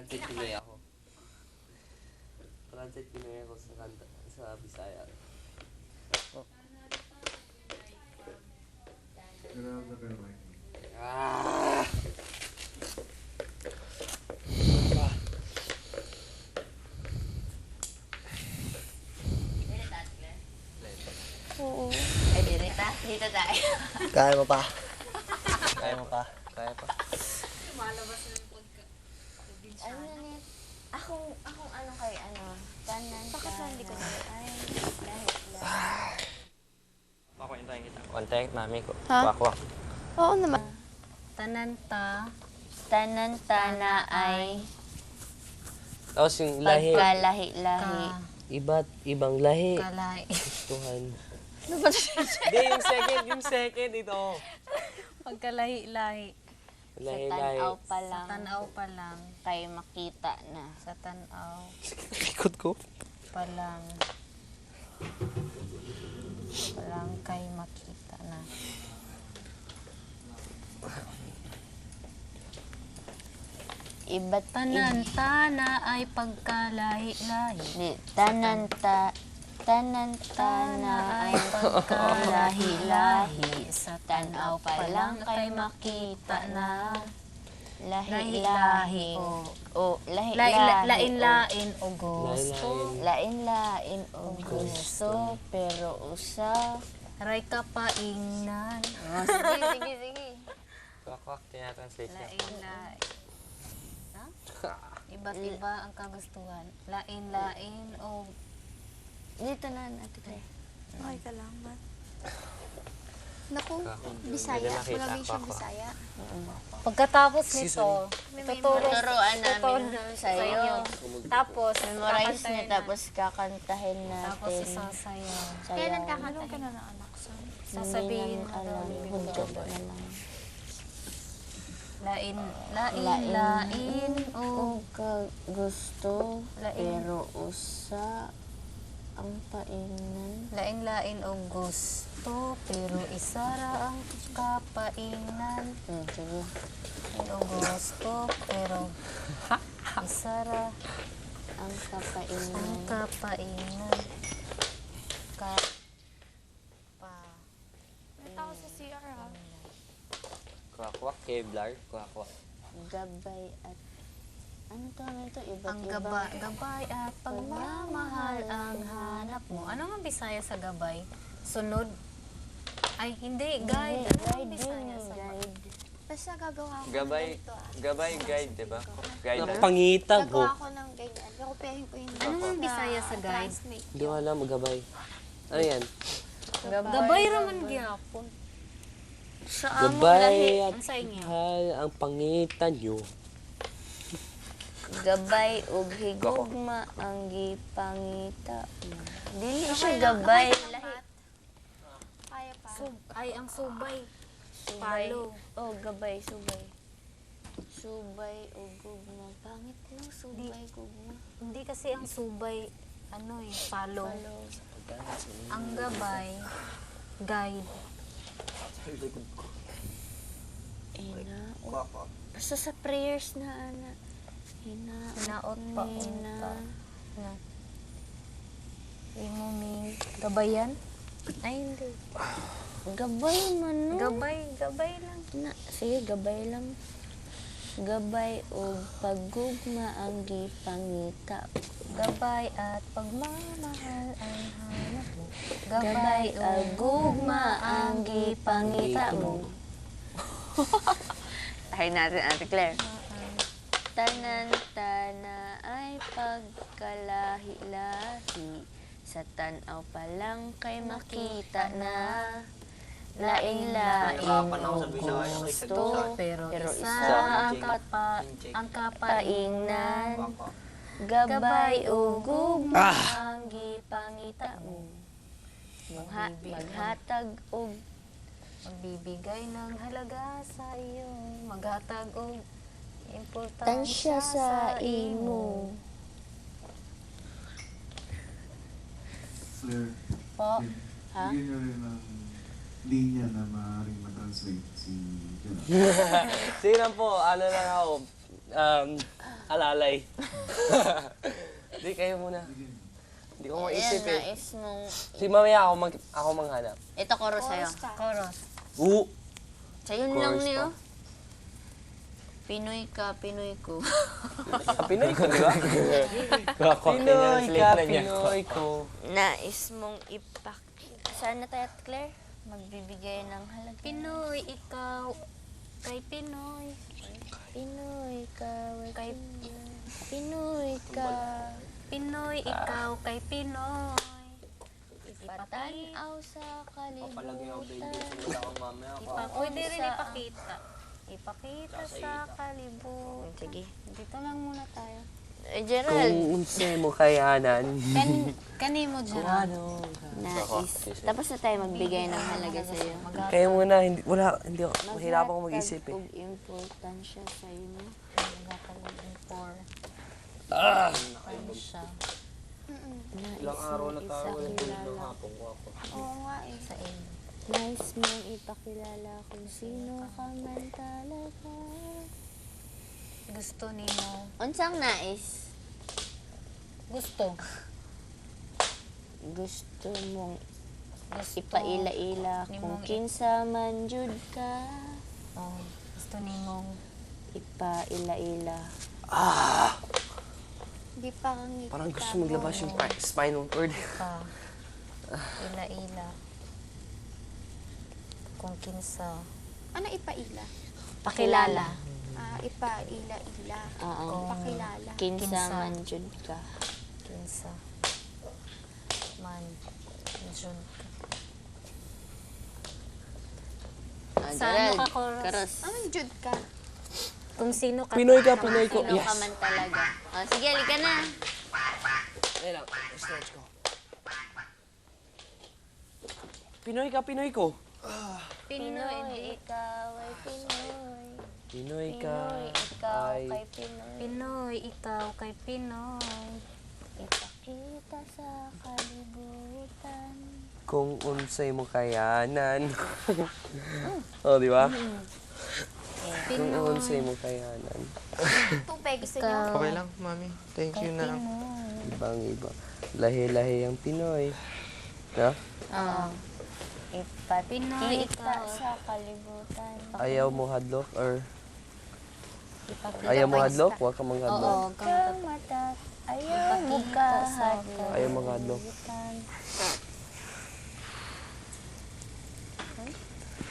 Transit Pinoy ako. Transit Pinoy ako sa Bisaya. Ah! Oo. Ay, dirita. Dito tayo. Kaya mo pa. Kaya mo pa. Kaya pa. Ano na net? Akong ano kay ano? Tanan. Bakit ba hindi ko na? Ay, dahil lang. Pakwentahin kita. Contact mami ko. Ha? Wakwak. Oo naman. Tanan na ay Tapos yung lahi. pagkalahi-lahi. Iba't ibang lahi. Kalahi. Tuhan. Ano ba siya? Hindi, yung second ito. Pagkalahi-lahi. Sa Lahi-lahi. tanaw pa lang. Tanaw pa lang. Kay makita na. Sa tanaw Likod ko. pa lang. Parang kay makita na. Iba't Tanan-tana ay pagkalahi-lahi. Tanan na ay pagkalahi-lahi. Sa tanaw pa lang kay makita na. Lahi-lahi. O, lahi-lahi. Lain-lain o gusto. Lain-lain o gusto. Pero usa. Aray ka paingnan. Oh, sige. Wakwak, tinatranslate niya. Lain-lain. Iba't iba ang kagustuhan. Lain-lain o Dito na, Ate Claire. Okay ka lang ba? Naku, Hindi Bisaya. nakita Magaling ko siyang ako. Bisaya. pagkatapos nito, Tuturuan namin sa iyo. Tapos, Memorize kakantahin niya, tapos kakantahin Tapos natin. isasayaw. Kailan Sayaw. kakanong ka na ng anak, son? Sasabihin Hindi mo daw, namin alam. bibigyan Hudyat ko. na lang. Lain O gusto, Lain. pero usa ang painan. Lain-lain o gusto, pero isa ra ang kapainan. Sige. Lain o gusto, pero isa ra Ang ang kapainan. kapainan. May tao sa CR, ha? Wakwak, Kevlar. Wakwak. Gabay at ano to na ito? Iba't Ang gabay at pagmamahal ang hanap mo. Ano nga Bisaya sa gabay? Sunod? Ay, hindi. Guide. Ano nga Guide Bisaya yun, sa guide. Basta gagawa ko Gabay, ng ganito, ah. gabay guide, di ba? Guide. Pangitag ho. Gagawa ko ng ganyan. Kakupihin ko yung Ano nga Bisaya sa guide? classmate. Hindi ko alam, gabay. Ano yan? Gabay raman gyapon. Sa amo lahi. Gabay at Ang sa inyo. hal ang pangitan nyo. Gabay ug higugma ang gipangita. Dili siya gabay. Lahi. Kaya pa. Ay, ang subay. Subay. Palo. Oh, gabay, subay. Subay ug gugma. Pangit lang, subay, gugma. Hindi kasi ang subay, ano eh, palo. Ang gabay, guide. Ina. Basta sa prayers na, ana. Hinaot pa, Ina. Na. Imuming gabayan? Ay, hindi. Gabay man, no? Gabay lang. Na, sige, gabay lang. Gabay ug paggugma ang gipangita. Gabay at pagmamahal ang hanap mo. Gabay ug gugma ang gipangita mo. Tayo natin, Ate Claire. Tanan-tana ay pagkalahi-lahi. Sa tanaw pa lang kay makita na. Lain-lain o gusto, Pero pero isa isa ang kapainan. paingnan. Gabay o gugma ang gipangita mo. Maghatag og Magbibigay ng halaga sa iyo. Maghatag og tansya importansya sa imo. Claire, Po, ha? bigyan nyo rin ng linya na maaaring matranslate si Jonah. Sige lang po, ano lang ako. alalay. Hindi, kayo muna. Hindi ko maisip Ayan, eh. nais mong... Si mamaya ako manghanap. Ito, chorus sa'yo. Chorus ka. Chorus. Oo. Sa'yo Chorus lang pa. niyo. Pinoy ka, Pinoy ko. Pinoy ko, di ba? Pinoy ka, Pinoy ko. Nais mong ipakita. Saan na tayo, Claire? Magbibigay ng halaga. Pinoy, ikaw kay Pinoy. Pinoy ka, kay Pinoy ka. Pinoy, ikaw kay Pinoy. Ipatanaw sa kalibutan. Pwede rin ipakita. Ipakita sa kalibutan. Sige. Dito lang muna tayo. Gerald, Kung unsa mo kayanan. Kanimo dyan. nais. Tapos na tayo magbigay ng halaga sa'yo. Kayo muna, hindi ako, mahirap ako mag-isip eh. Maghatag og importansya sa inyo. Magkakagulong for. Siya Ilang araw na tayo kilala. Oo nga eh. sa inyo. Nais mong ipakilala kung sino ka man talaga. Gusto nimo. Unsang nais? Gusto. Gusto mong Gusto. ipaila-ila Ni kung mong kinsa man jud ka. Oh, gusto nimong Ipaila-ila. Di pa kang ngiti. Parang gusto maglabas yung spinal cord. pa. Ila-ila. Kung kinsa. Ano ipaila? Pakilala. Ipaila-ila. Oo. Pakilala. Kinsa Kinsa. man jud ka. Kinsa. Man. Jun. Sa ano ka, chorus? Chorus. Anong Jude ka? Kung sino ka. Pinoy ka, Pinoy ko. Sino Yes. ka man talaga. Oh, sige, halika na. Ayun lang, stretch ko. Pinoy ka, Pinoy ko. Pinoy. ikaw ay Pinoy. Pinoy ka, Pinoy, ikaw ay... kay Pinoy. Pinoy, ikaw kay Pinoy. Ipakita sa kalibutan. Kung unsay mo kayanan. Oh, di ba? Kung unsay mo kayanan. Tubig gusto niyo? Ikaw. Okay lang, mami. Thank you na. Ibang iba. Lahi-lahi ang Pinoy. Ha? Oo. Pinoy, Ipakita ikaw. sa kalibutan. Ayaw mo hadlok or... Ipakita Ayaw mo ko- hadlok? Huwag ka manghadlok. Oo, Kang mata, ayaw mo kahadlok. Ayaw manghadlok.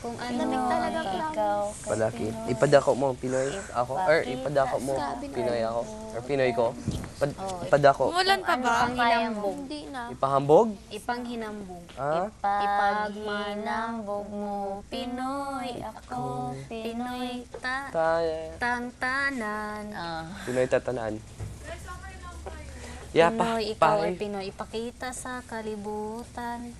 Kung ano, Lamig talaga, ikaw kay Palaki. Pinoy. Ipadako mo Pinoy ako. Or ipadako mo Pinoy ako. Or Pinoy ko. Ipadako. Umulan pa ba? Ipanghinambog. Hindi na. Ipahambog? ipanghinambog. Ha? Ipaghinambog mo, Pinoy, ako, Pinoy, Tayo. tangtanan. Pinoy tatanaan. Yeah, Pinoy, ikaw ay pa. Pinoy. Ipakita sa kalibutan.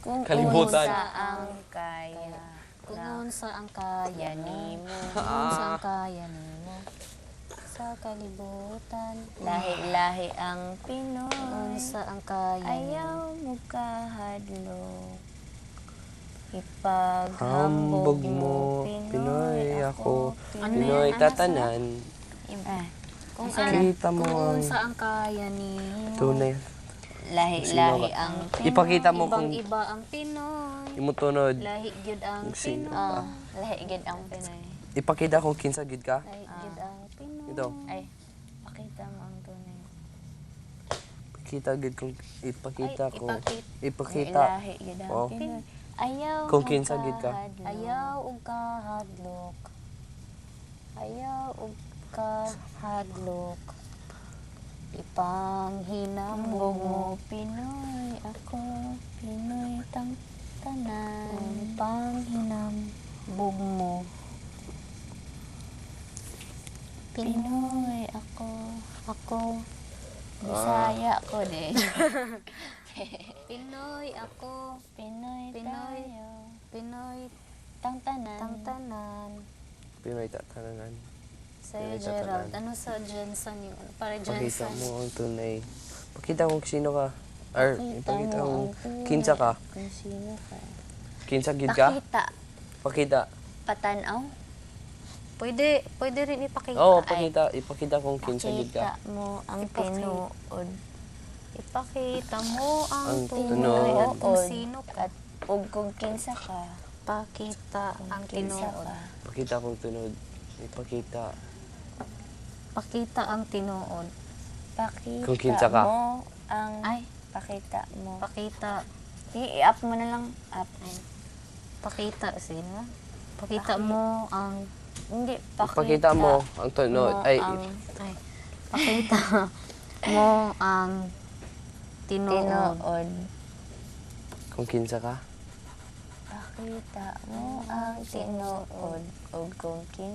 Kung Kalibutan. unsa ang kaya. Kung unsa ang kaya Nimo. Kung unsa ang kaya nimo. Sa kalibutan. Lahi-lahi ang Pinoy. Kung unsa ang kaya nimo. Ayaw mo kahadlok. Hambog Ipaghambog mo, Pinoy ako. Ano Pinoy yan? tatanan. Kung Kita mo kung ang unsa ang kaya nimo. tunay. Lahi-lahi ang Pinoy. Ipakita mo kung Ibang-iba ang Pinoy. imutunod. Lahi gyud ang Kung sino Pinoy. ka. Lahi gid ang Pinoy. Ipakita kung kinsa gid ka. Lahi gyud ang Pinoy. Ito. Ay, pakita mo ang tunay. Ipakita gid kung ipakita ko. Ipakita. Lahi gid ang Oh. Pinoy. Ayaw Kung mo kinsa gid ka. kahadlok. Ayaw ug kahadlok. Ayaw ug kahadlok. Ipanghinambog mo, Pinoy, ako, Pinoy tanan. Panghinambog mo. Pinoy, ako, Bisaya ko din. Pinoy ako. Pinoy, Pinoy. tayo, Pinoy tanan. tangtanan. Pinoy tatanan. Sa'yo, Pinoy Gerald. tatanan. Ano sa Jensen yun? Para Pakita Jensen. mo ang tunay. Pakita kung sino ka. Or ipakita mo kung ang tunay. kinsa ka. Kung sino ka. Kinsa gid ka. Pakita, Pakita. patanaw. Pwede rin ipakita. Oo, ipakita kung kinsa gid Pakita ka. mo ang tinuod. Ipakita mo ang Ang tunay at kung tinuod. sino ka. At ug kung kinsa ka. Pakita ang Kinsa tinuod. ka. Pakita kung tunod. Ipakita. Pakita ang tinuod. Pakita Kung kinsa ka. mo ang... Ay. Pakita mo. Pakita. I-up mo na lang. Up. Pakita sino? Pakita mo ang Hindi, Ipakita mo ang tunod. Ay, pakita mo ang tinuod. tinuod. kung kinsa ka. Pakita mo ang tinuod. Ug kung